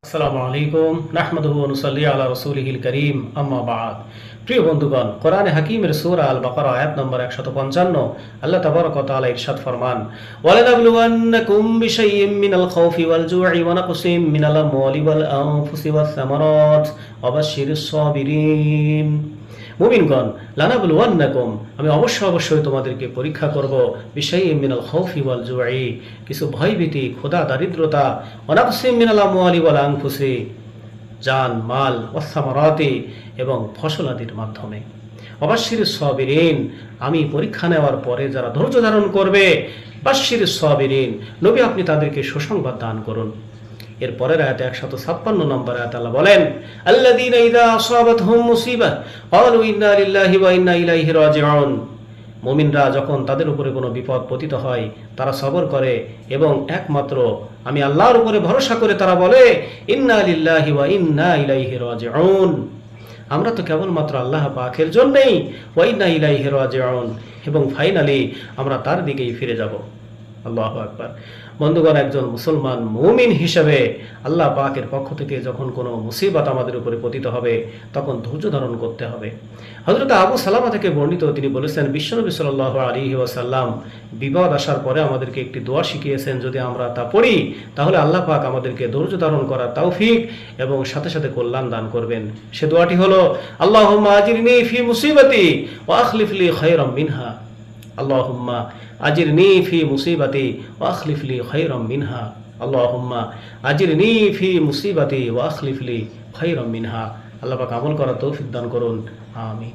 আসসালামু আলাইকুম নাহমাদুহু ওয়া নুসাল্লি আলা রাসূলিহিল কারীম আম্মা বা'দ। প্রিয় বন্ধুগণ, কোরআনে হাকীমের সূরা আল বাকারা আয়াত নম্বর 155 আল্লাহ তাবারাক ওয়া তাআলা ইরশাদ ফরমান, ওয়ালানাবলুওয়ান্নাকুম বিশাইইম মিনাল খাউফি ওয়াল জু'i ওয়া নাকসিম মিনাল আমওয়ালি ওয়াল আনফুসি ওয়াস সামারাত ওয়া বাশশিরিস সাবিরিন। মুমিনগণ, লানাবলুওয়ান্নাকুম, আমি অবশ্যই তোমাদেরকে পরীক্ষা করব, বিশাইইম মিনাল খাউফি ওয়াল জু'i, কিছু ভয়ভীতি, ক্ষুধা, দারিদ্রতা, ওয়া নাকসিম মিনাল আমওয়ালি ওয়াল আনফুসি, জান, মাল, ওয়াস সামারাতি, এবং ফসলাদির মাধ্যমে। ওয়াবাশশিরিস সাবিরিন, আমি পরীক্ষা নেওয়ার পরে যারা ধৈর্য ধারণ করবে, বাশশিরিস সাবিরিন, নবী আপনি তাদেরকে সুসংবাদ দান করুন। এর পরের আয়াতে 156 নম্বর আয়াতে আল্লাহ বলেন, আল্লাযীনা ইযা আসাবাতহুম মুসিবাহ ক্বালু ইন্না লিল্লাহি ওয়া ইন্না ইলাইহি রাজিউন। মুমিনরা যখন তাদের উপরে কোনো বিপদ পতিত হয়, তারা সবর করে এবং একমাত্র আমি আল্লাহর উপরে ভরসা করে তারা বলে, ইন্না লিল্লাহি ওয়া ইন্না ইলাইহি রাজিউন, আমরা তো কেবলমাত্র আল্লাহ পাকের জন্যই, ওয়া ইন্না ইলাইহি রাজিউন, এবং ফাইনালি আমরা তার দিকেই ফিরে যাব। আল্লাহু আকবার। বন্ধুগণ, একজন মুসলমান মুমিন হিসেবে আল্লাহ পাকের পক্ষ থেকে যখন কোনো মুসিবত আমাদের উপরে পতিত হবে, তখন ধৈর্য ধারণ করতে হবে। হযরত আবু সালামা থেকে বর্ণিত, তিনি বলেছেন, বিশ্বনবী সাল্লাল্লাহু আলাইহি ওয়াসাল্লাম বিপদ আসার পরে আমাদেরকে একটি দোয়া শিখিয়েছেন, যদি আমরা তা পড়ি তাহলে আল্লাহ পাক আমাদেরকে ধৈর্য ধারণ করার তৌফিক এবং সাথে সাথে কল্যাণ দান করবেন। সে দোয়াটি হলো, আল্লাহুম্মা আজিরনি ফি মুসিবাতি ওয়া আখলিফ লি খায়রাম মিনহা। আল্লাহুম্মা আজিরনি ফি মুসিবাতি ওয়া আখলিফ লি খায়রাম মিনহা। আল্লাহুম্মা আজিরনি ফি মুসিবাতি ওয়া আখলিফ লি খায়রাম মিনহা। আল্লাহ পাক আমল করার তৌফিক দান করুন। আমিন।